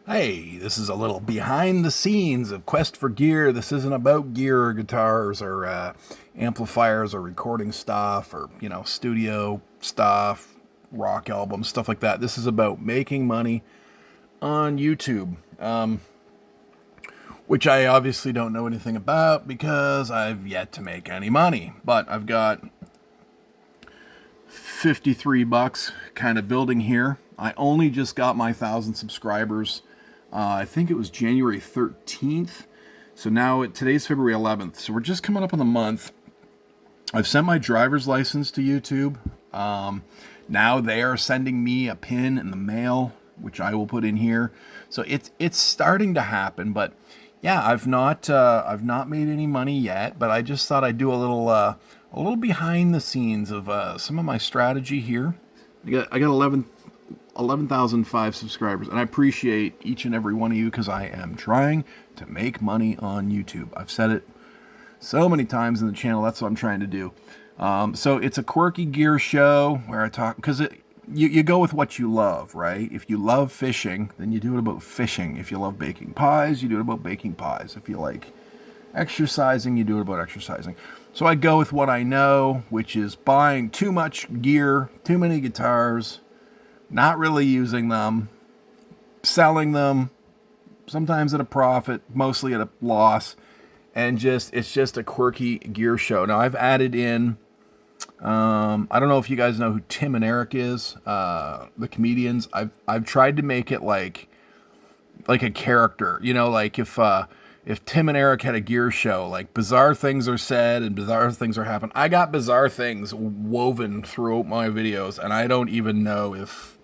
Hey, this is a little behind the scenes of Quest for Gear. This isn't about gear or guitars or amplifiers or recording stuff or, studio stuff, rock albums, stuff like that. This is about making money on YouTube, which I obviously don't know anything about because I've yet to make any money. But I've got 53 bucks kind of building here. I only just got my 1,000 subscribers. I think it was January 13th. So now today's February 11th. So we're just coming up on the month. I've sent my driver's license to YouTube. Now they are sending me a pin in the mail, which I will put in here. So it's starting to happen. But yeah, I've not made any money yet. But I just thought I'd do a little behind the scenes of some of my strategy here. I got 11,005 subscribers, and I appreciate each and every one of you because I am trying to make money on YouTube. I've said it so many times in the channel. That's what I'm trying to do. So it's a quirky gear show where I talk, because you go with what you love, right? If you love fishing, then you do it about fishing. If you love baking pies, you do it about baking pies. If you like exercising, you do it about exercising. So I go with what I know, which is buying too much gear, too many guitars, not really using them, selling them, sometimes at a profit, mostly at a loss, and it's just a quirky gear show. Now I've added in, I don't know if you guys know who Tim and Eric is, the comedians. I've tried to make it like a character, like if Tim and Eric had a gear show, like bizarre things are said and bizarre things are happening. I got bizarre things woven throughout my videos, and I don't even know if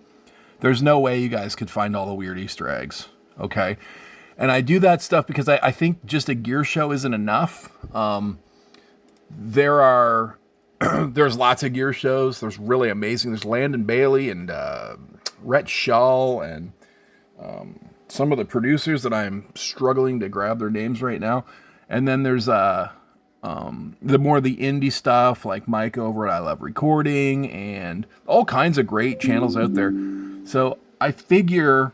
there's no way you guys could find all the weird Easter eggs, okay? And I do that stuff because I think just a gear show isn't enough. There's lots of gear shows. There's really amazing. There's Landon Bailey and Rhett Schaal and some of the producers that I'm struggling to grab their names right now. And then there's the more the indie stuff like Mike over at I Love Recording and all kinds of great channels out there. So I figure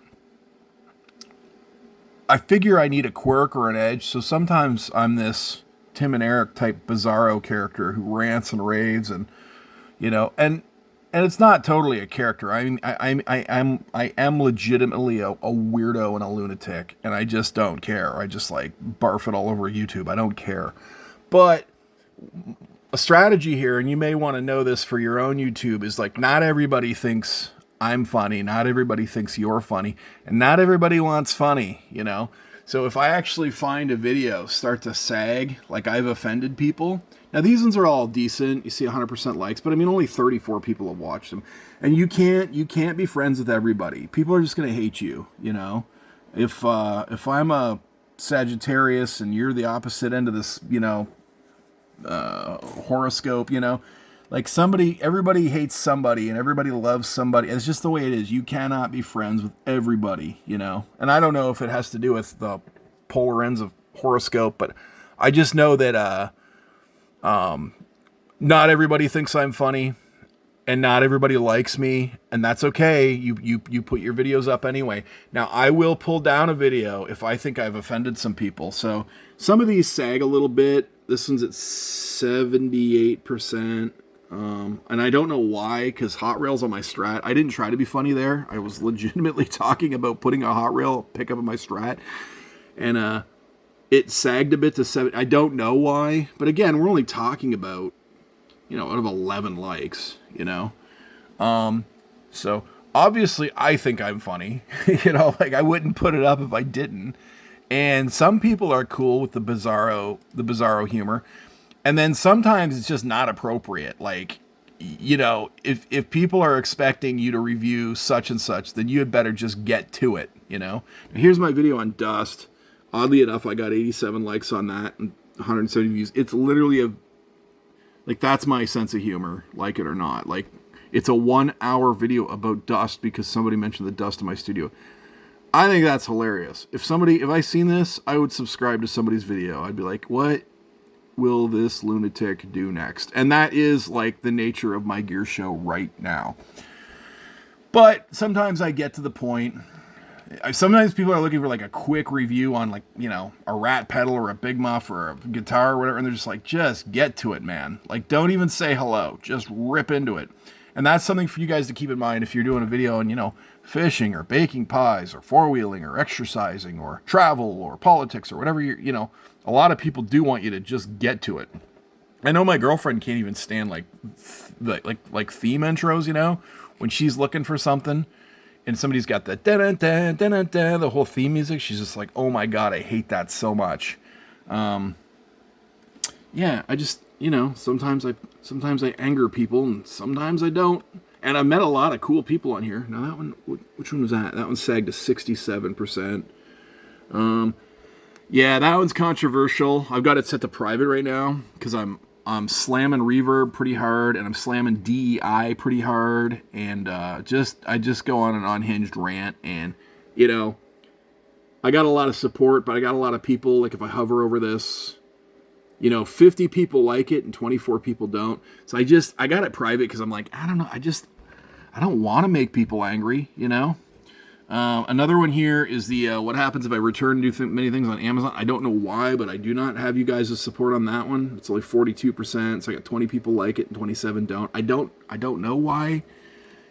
I need a quirk or an edge. So sometimes I'm this Tim and Eric type bizarro character who rants and raves and and it's not totally a character. I mean, I am legitimately a weirdo and a lunatic, and I just don't care. I just like barf it all over YouTube. I don't care. But a strategy here, and you may want to know this for your own YouTube, is like not everybody thinks I'm funny, not everybody thinks you're funny, and not everybody wants funny, So if I actually find a video start to sag, like I've offended people, now these ones are all decent, you see 100% likes, but I mean only 34 people have watched them, and you can't be friends with everybody. People are just gonna hate you, If I'm a Sagittarius and you're the opposite end of this, horoscope, like everybody hates somebody and everybody loves somebody. It's just the way it is. You cannot be friends with everybody, And I don't know if it has to do with the polar ends of horoscope, but I just know that not everybody thinks I'm funny and not everybody likes me, and that's okay. You put your videos up anyway. Now, I will pull down a video if I think I've offended some people. So some of these sag a little bit. This one's at 78%. And I don't know why, because hot rails on my Strat. I didn't try to be funny there. I was legitimately talking about putting a hot rail pickup in my Strat, and it sagged a bit to 7. I don't know why, but again, we're only talking about out of 11 likes, So obviously, I think I'm funny, like I wouldn't put it up if I didn't. And some people are cool with the bizarro humor. And then sometimes it's just not appropriate. Like, if people are expecting you to review such and such, then you had better just get to it, Now, here's my video on Dust. Oddly enough, I got 87 likes on that and 170 views. It's literally that's my sense of humor, like it or not. Like, it's a 1-hour video about dust because somebody mentioned the dust in my studio. I think that's hilarious. If I seen this, I would subscribe to somebody's video. I'd be like, what will this lunatic do next? And that is like the nature of my gear show right now. But sometimes I get to the point sometimes people are looking for like a quick review on like, you know, a rat pedal or a big muff or a guitar or whatever. And they're just like, just get to it, man. Like, don't even say hello. Just rip into it. And that's something for you guys to keep in mind if you're doing a video on, you know, fishing or baking pies or four-wheeling or exercising or travel or politics or whatever you know, a lot of people do want you to just get to it. I know my girlfriend can't even stand like theme intros, you know, when she's looking for something and somebody's got the the whole theme music. She's just like, oh my God, I hate that so much. Yeah, I just, you know, sometimes I anger people and sometimes I don't. And I've met a lot of cool people on here. Now that one, which one was that? That one sagged to 67%. Yeah, that one's controversial. I've got it set to private right now because I'm slamming reverb pretty hard and I'm slamming DEI pretty hard, and I just go on an unhinged rant, and you know, I got a lot of support, but I got a lot of people, like if I hover over this, you know, 50 people like it and 24 people don't. So I got it private because I'm like, I don't know, I don't want to make people angry, you know. Another one here is the what happens if I return many things on Amazon. I don't know why, but I do not have you guys' support on that one. It's only 42%, so I got 20 people like it and 27 don't. I don't know why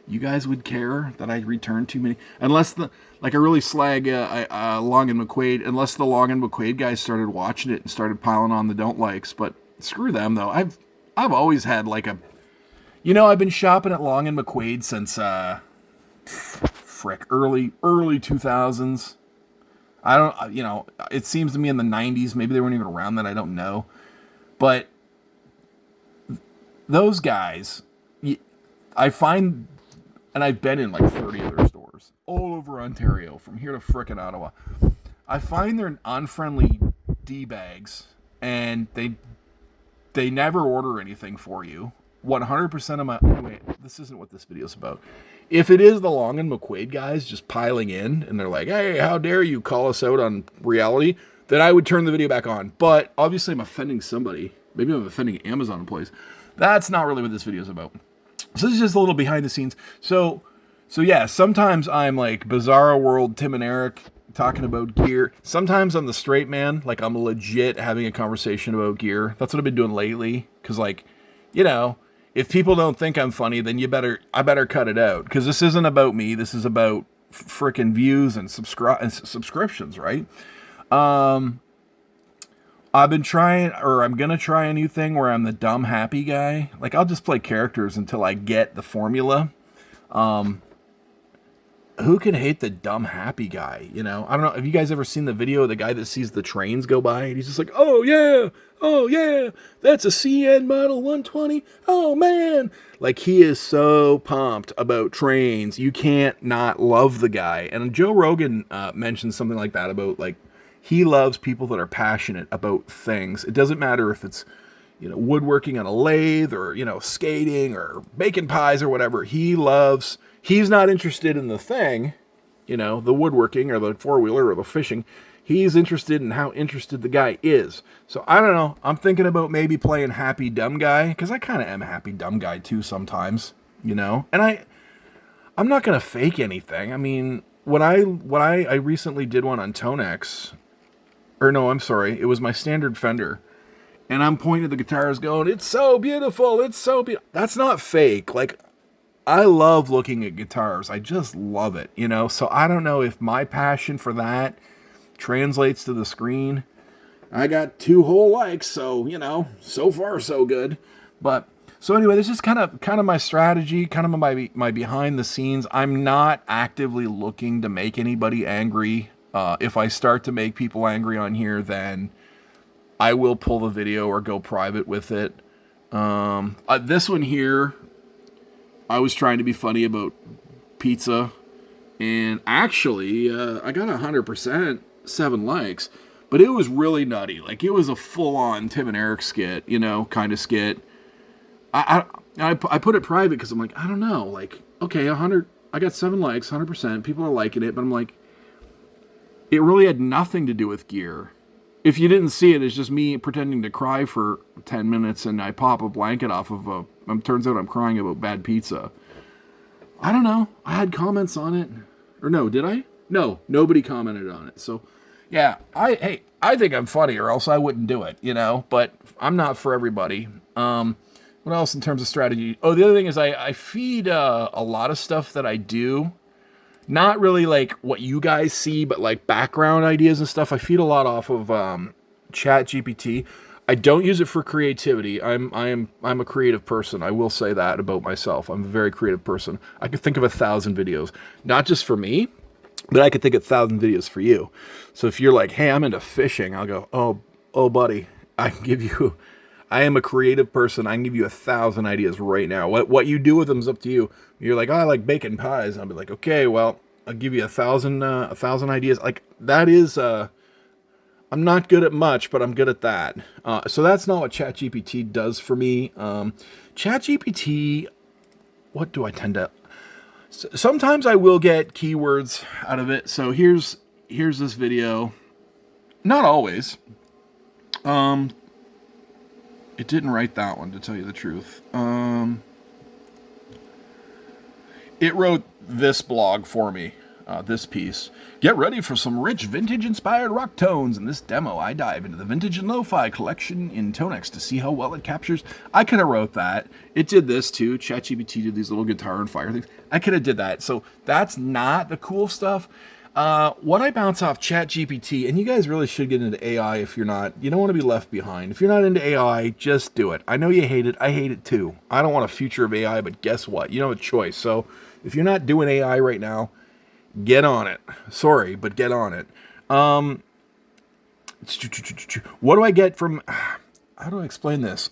you guys would care that I return too many, unless I really slag Long and McQuaid, unless the Long and McQuaid guys started watching it and started piling on the don't likes. But screw them though. I've always had like a, you know, I've been shopping at Long and McQuaid since early 2000s. I don't, you know, it seems to me in the 90s, maybe they weren't even around then, I don't know. But those guys, I find, and I've been in like 30 of their stores all over Ontario, from here to frickin' Ottawa. I find they're unfriendly D-bags, and they never order anything for you. 100% of my, anyway, this isn't what this video's about. If it is the Long and McQuaid guys just piling in and they're like, hey, how dare you call us out on reality, then I would turn the video back on. But obviously I'm offending somebody. Maybe I'm offending Amazon employees. That's not really what this video is about. So this is just a little behind the scenes. So yeah, sometimes I'm like Bizarro World, Tim and Eric talking about gear. Sometimes I'm the straight man, like I'm legit having a conversation about gear. That's what I've been doing lately. Cause like, you know, if people don't think I'm funny, then I better cut it out. Because this isn't about me. This is about frickin' views and subscriptions, right? I've been trying, or I'm going to try a new thing where I'm the dumb happy guy. Like, I'll just play characters until I get the formula. Who can hate the dumb happy guy, you know? I don't know. Have you guys ever seen the video of the guy that sees the trains go by? And he's just like, oh, yeah, that's a CN Model 120. Oh, man. Like, he is so pumped about trains. You can't not love the guy. And Joe Rogan mentioned something like that about, like, he loves people that are passionate about things. It doesn't matter if it's, you know, woodworking on a lathe or, you know, skating or baking pies or whatever. He's not interested in the thing, you know, the woodworking or the four-wheeler or the fishing. He's interested in how interested the guy is. So I don't know. I'm thinking about maybe playing happy dumb guy, because I kind of am a happy dumb guy too sometimes, you know. And I'm not gonna fake anything. I mean, when I recently did one on Tonex, or no, I'm sorry, it was my standard Fender, and I'm pointing at the guitars going, "It's so beautiful, it's so beautiful." That's not fake. Like, I love looking at guitars. I just love it, you know? So I don't know if my passion for that translates to the screen. I got 2 whole likes, so, you know, so far so good. But, so anyway, this is kind of my strategy, kind of my behind the scenes. I'm not actively looking to make anybody angry. If I start to make people angry on here, then I will pull the video or go private with it. This one here, I was trying to be funny about pizza, and actually, I got 100%, 7 likes, but it was really nutty. Like, it was a full-on Tim and Eric skit, you know, kind of skit. I put it private because I'm like, I don't know, like, okay, 100, I got 7 likes, 100%, people are liking it, but I'm like, it really had nothing to do with gear. If you didn't see it, it's just me pretending to cry for 10 minutes, and I pop a blanket off of turns out I'm crying about bad pizza. I don't know. I had comments on it. Or no, did I? No, nobody commented on it. So, yeah, I think I'm funny, or else I wouldn't do it, But I'm not for everybody. What else in terms of strategy? Oh, the other thing is I feed a lot of stuff that I do. Not really like what you guys see, but like background ideas and stuff. I feed a lot off of Chat GPT. I don't use it for creativity. I'm a creative person. I will say that about myself. I'm a very creative person. I could think of 1,000 videos, not just for me, but I could think of 1,000 videos for you. So if you're like, hey, I'm into fishing, I'll go, oh, buddy, I can give you. I am a creative person. I can give you 1,000 ideas right now. What you do with them is up to you. You're like, oh, I like baking pies. I'll be like, okay, well, I'll give you 1,000 ideas. Like that is. I'm not good at much, but I'm good at that. So that's not what ChatGPT does for me. ChatGPT, what do I tend to? Sometimes I will get keywords out of it. So here's this video. Not always. It didn't write that one, to tell you the truth. It wrote this blog for me. This piece. Get ready for some rich vintage-inspired rock tones. In this demo, I dive into the vintage and lo-fi collection in Tonex to see how well it captures. I could have wrote that. It did this too. ChatGPT did these little guitar and fire things. I could have did that. So that's not the cool stuff. What I bounce off ChatGPT, and you guys really should get into AI if you're not. You don't want to be left behind. If you're not into AI, just do it. I know you hate it. I hate it too. I don't want a future of AI, but guess what? You don't have a choice. So if you're not doing AI right now, get on it. Sorry, but get on it. What do I get from... How do I explain this?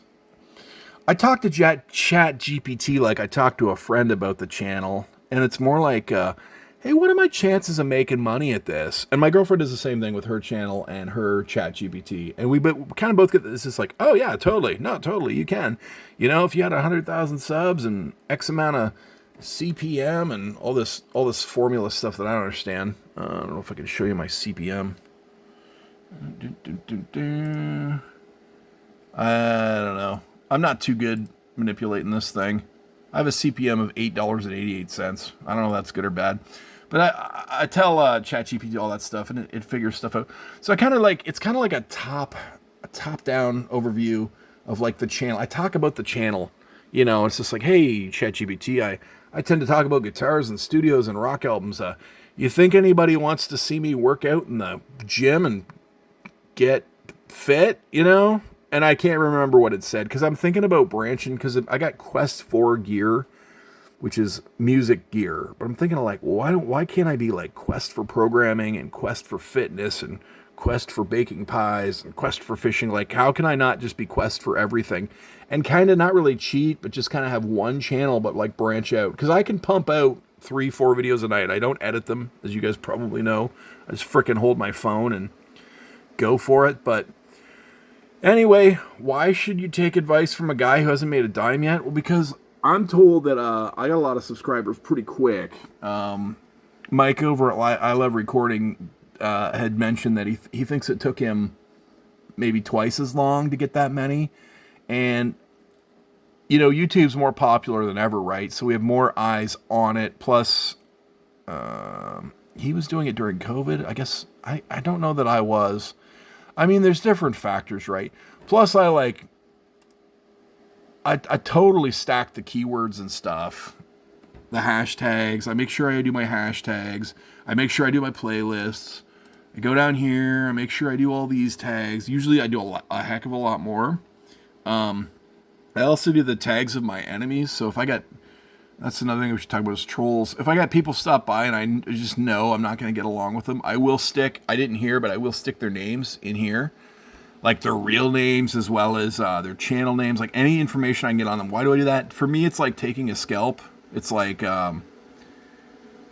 I talk to Chat GPT like I talk to a friend about the channel. And it's more like, hey, what are my chances of making money at this? And my girlfriend does the same thing with her channel and her Chat GPT. And we kind of both get this. It's like, oh, yeah, totally. No, totally, you can. If you had 100,000 subs and X amount of CPM and all this formula stuff that I don't understand. I don't know if I can show you my CPM. I don't know. I'm not too good manipulating this thing. I have a CPM of $8.88. I don't know if that's good or bad. But I tell ChatGPT all that stuff, and it figures stuff out. So it's kind of like a top-down overview of like the channel. I talk about the channel. It's just like, hey, ChatGPT, I tend to talk about guitars and studios and rock albums. You think anybody wants to see me work out in the gym and get fit, And I can't remember what it said because I'm thinking about branching because I got Quest 4 gear, which is music gear. But I'm thinking of like, why can't I be like Quest for programming and Quest for fitness and Quest for baking pies and Quest for fishing? Like, how can I not just be Quest for everything and kind of not really cheat, but just kind of have one channel, but like branch out? Because I can pump out 3-4 videos a night. I don't edit them, as you guys probably know. I just freaking hold my phone and go for it. But anyway, why should you take advice from a guy who hasn't made a dime yet? Well, because I'm told that I got a lot of subscribers pretty quick. Mike over at I Love Recording had mentioned that he thinks it took him maybe twice as long to get that many. And, YouTube's more popular than ever, right? So we have more eyes on it. Plus, he was doing it during COVID. I guess, I don't know that I was. I mean, there's different factors, right? Plus, I totally stack the keywords and stuff. The hashtags. I make sure I do my hashtags. I make sure I do my playlists. I go down here. I make sure I do all these tags. Usually I do a heck of a lot more. I also do the tags of my enemies. So if I got... That's another thing we should talk about is trolls. If I got people stop by and I just know I'm not going to get along with them, I will stick... I didn't hear, but I will stick their names in here. Like their real names as well as their channel names. Like any information I can get on them. Why do I do that? For me, it's like taking a scalp. It's like...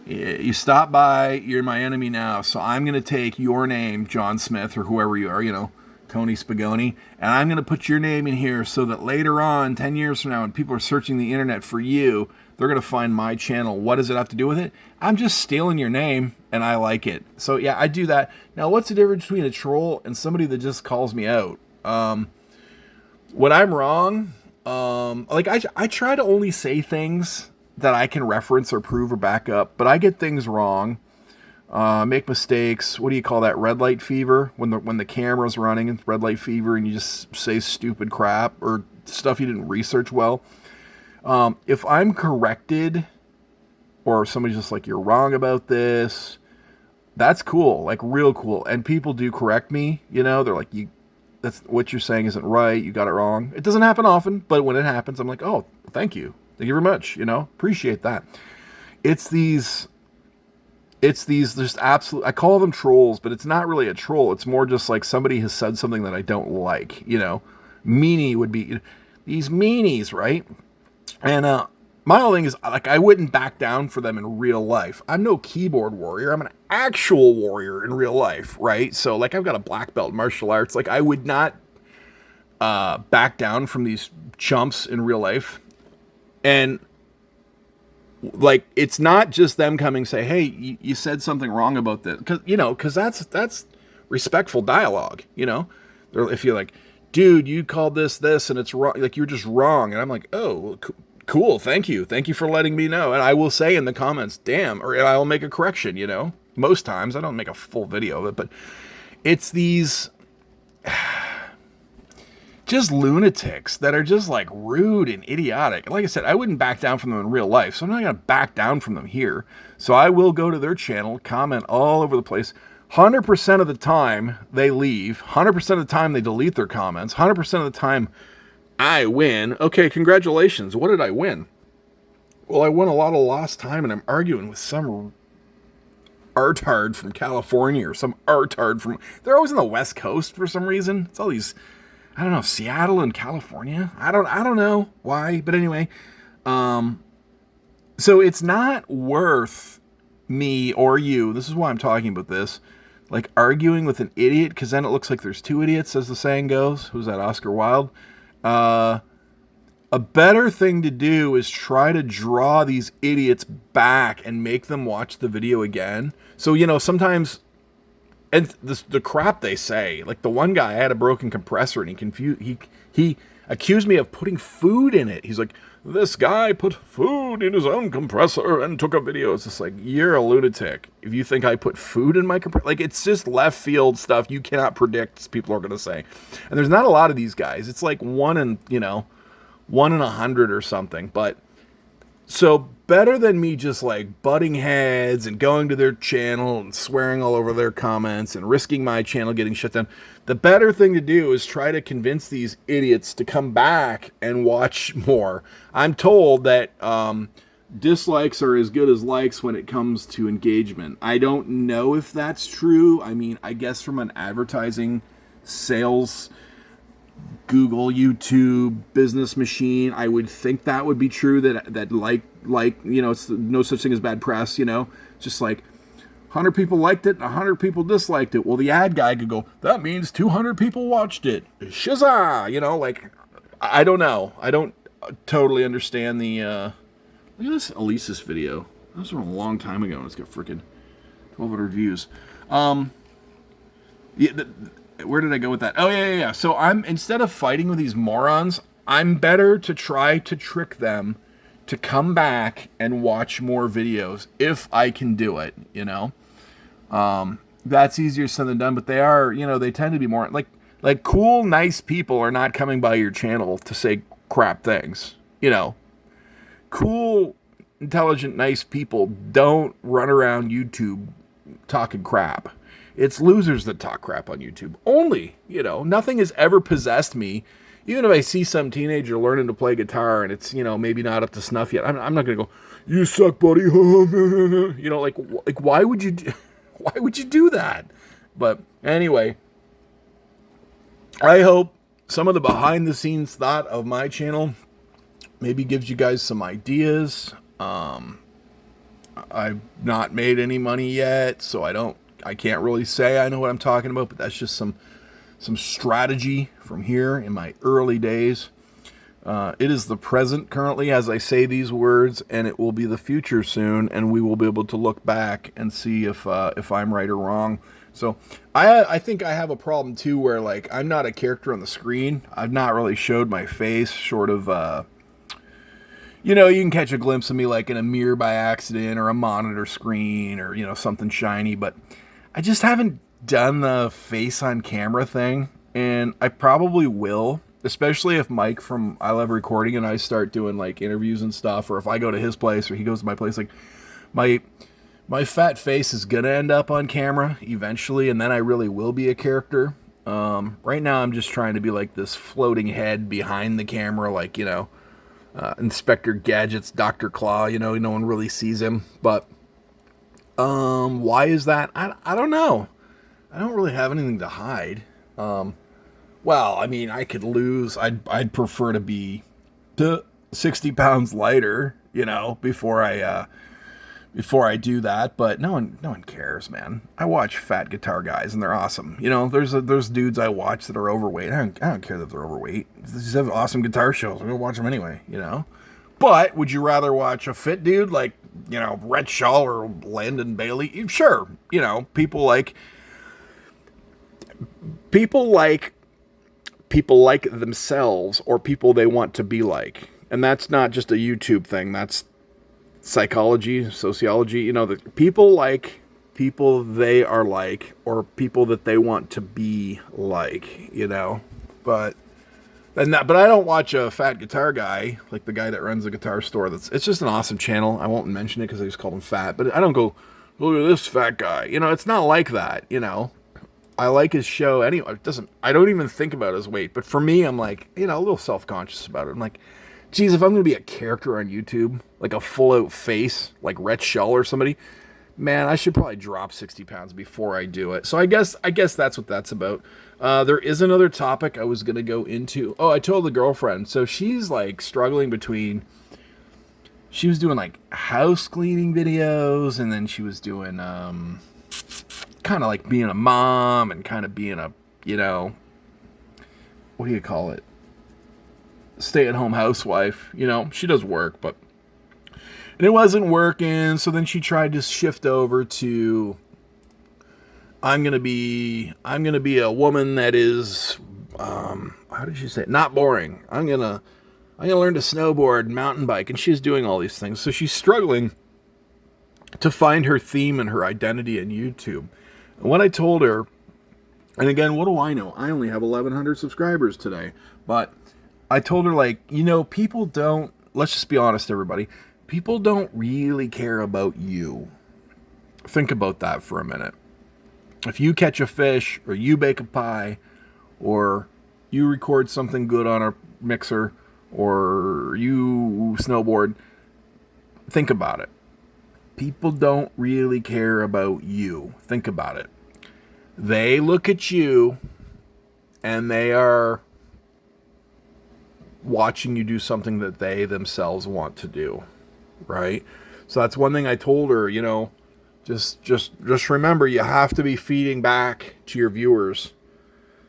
you stop by, you're my enemy now, so I'm going to take your name, John Smith, or whoever you are, Tony Spagoni, and I'm going to put your name in here so that later on, 10 years from now, when people are searching the internet for you, they're going to find my channel. What does it have to do with it? I'm just stealing your name, and I like it. So, yeah, I do that. Now, what's the difference between a troll and somebody that just calls me out? When I'm wrong, I try to only say things that I can reference or prove or back up, but I get things wrong. make mistakes. What do you call that? Red light fever, when the camera's running, it's red light fever, and you just say stupid crap or stuff you didn't research well. If I'm corrected, or somebody's just like, you're wrong about this, that's cool, like real cool. And people do correct me, they're like, that's what you're saying isn't right, you got it wrong. It doesn't happen often, but when it happens, I'm like, oh, thank you very much, appreciate that. It's these just absolute, I call them trolls, but it's not really a troll. It's more just like somebody has said something that I don't like, Meanie would be these meanies, right? And my whole thing is, like, I wouldn't back down for them in real life. I'm no keyboard warrior. I'm an actual warrior in real life, right? So, like, I've got a black belt in martial arts. Like, I would not back down from these chumps in real life. And, like, it's not just them coming say, hey, you said something wrong about this. Because that's respectful dialogue, If you're like, dude, you called this, and it's wrong. Like, you're just wrong. And I'm like, oh, cool. Thank you for letting me know. And I will say in the comments, damn, or I'll make a correction, most times. I don't make a full video of it, but it's these just lunatics that are just like rude and idiotic. Like I said, I wouldn't back down from them in real life, so I'm not going to back down from them here. So I will go to their channel, comment all over the place. 100% of the time they leave. 100% of the time they delete their comments. 100% of the time I win. Okay, congratulations. What did I win? Well, I won a lot of lost time, and I'm arguing with some artard from California or some artard from... They're always on the West Coast for some reason. It's all these... I don't know, Seattle and California. I don't know why, but anyway. So it's not worth me or you, this is why I'm talking about this, like arguing with an idiot, because then it looks like there's two idiots, as the saying goes. Who's that, Oscar Wilde? A better thing to do is try to draw these idiots back and make them watch the video again. So, sometimes, and the crap they say, like the one guy, I had a broken compressor and he accused me of putting food in it. He's like, this guy put food in his own compressor and took a video. It's just like, you're a lunatic if you think I put food in my compressor. Like, it's just left field stuff you cannot predict people are going to say. And there's not a lot of these guys. It's like one in 100 or something. But so better than me just like butting heads and going to their channel and swearing all over their comments and risking my channel getting shut down. The better thing to do is try to convince these idiots to come back and watch more. I'm told that dislikes are as good as likes when it comes to engagement. I don't know if that's true. I mean, I guess from an advertising, sales, Google, YouTube, business machine, I would think that would be true, that like it's no such thing as bad press, just like 100 people liked it, 100 people disliked it. Well, the ad guy could go, that means 200 people watched it. Shazah! Like, I don't know. I don't totally understand the, look at this Elise's video. That was from a long time ago, and it's got freaking 1,200 views. Where did I go with that? Oh, yeah. So instead of fighting with these morons, I'm better to try to trick them to come back and watch more videos if I can do it, That's easier said than done, but they are, they tend to be more like cool, nice people are not coming by your channel to say crap things, Cool, intelligent, nice people don't run around YouTube talking crap. It's losers that talk crap on YouTube. Only, nothing has ever possessed me. Even if I see some teenager learning to play guitar and it's, maybe not up to snuff yet, I'm not going to go, you suck, buddy. Like why would you do that? But anyway, I hope some of the behind the scenes thought of my channel maybe gives you guys some ideas. I've not made any money yet, so I can't really say I know what I'm talking about, but that's just some strategy from here in my early days. It is the present currently as I say these words, and it will be the future soon, and we will be able to look back and see if I'm right or wrong. So I think I have a problem too where, like, I'm not a character on the screen. I've not really showed my face short of you know, you can catch a glimpse of me like in a mirror by accident or a monitor screen or, you know, something shiny, but I just haven't done the face on camera thing, and I probably will, especially if Mike from I Love Recording and I start doing like interviews and stuff, or if I go to his place or he goes to my place. Like my fat face is gonna end up on camera eventually, and then I really will be a character. Right now I'm just trying to be like this floating head behind the camera, like, you know, Inspector Gadget's Dr. Claw, you know, no one really sees him. But why is that? I don't know. I don't really have anything to hide. Well, I mean, I could lose. I'd prefer to be 60 pounds lighter, you know, before I do that. But no one cares, man. I watch fat guitar guys, and they're awesome. You know, there's dudes I watch that are overweight. I don't care that they're overweight. They just have awesome guitar shows. I'm gonna watch them anyway, you know. But would you rather watch a fit dude like, you know, Rhett Shaw or Landon Bailey? Sure. You know, people like themselves, or people they want to be like. And that's not just a YouTube thing. That's psychology, sociology. You know, the people like people they are like, or people that they want to be like, you know. But I don't watch a fat guitar guy, like the guy that runs the guitar store. It's just an awesome channel. I won't mention it because I just called him fat. But I don't go, look at this fat guy. You know, it's not like that, you know. I like his show anyway. I don't even think about his weight. But for me, I'm like, you know, a little self-conscious about it. I'm like, geez, if I'm going to be a character on YouTube, like a full-out face, like Rhett Shull or somebody, man, I should probably drop 60 pounds before I do it. So I guess that's what that's about. There is another topic I was going to go into. Oh, I told the girlfriend. So she's like struggling between, she was doing like house cleaning videos, and then she was doing kind of like being a mom and kind of being a, you know, what do you call it? Stay-at-home housewife. You know, she does work, but and it wasn't working. So then she tried to shift over to, I'm gonna be a woman that is, how did she say it? Not boring. I'm gonna learn to snowboard and mountain bike, and she's doing all these things. So she's struggling to find her theme and her identity in YouTube. And what I told her, and again, what do I know? I only have 1,100 subscribers today, but I told her, like, you know, people don't, let's just be honest, everybody, people don't really care about you. Think about that for a minute. If you catch a fish, or you bake a pie, or you record something good on a mixer, or you snowboard, think about it. People don't really care about you. Think about it. They look at you, and they are watching you do something that they themselves want to do, right? So that's one thing I told her, you know, just remember, you have to be feeding back to your viewers.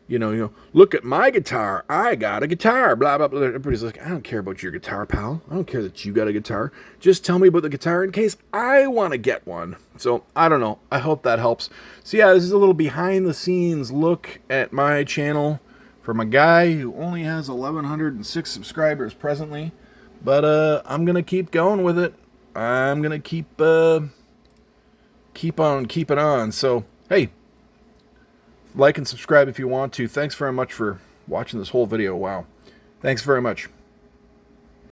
You know, look at my guitar. I got a guitar, blah, blah, blah. Everybody's like, I don't care about your guitar, pal. I don't care that you got a guitar. Just tell me about the guitar in case I want to get one. So, I don't know. I hope that helps. So, yeah, this is a little behind-the-scenes look at my channel from a guy who only has 1,106 subscribers presently. But I'm going to keep going with it. I'm going to keep on keeping on. So, hey, like and subscribe if you want to. Thanks very much for watching this whole video. Wow. Thanks very much.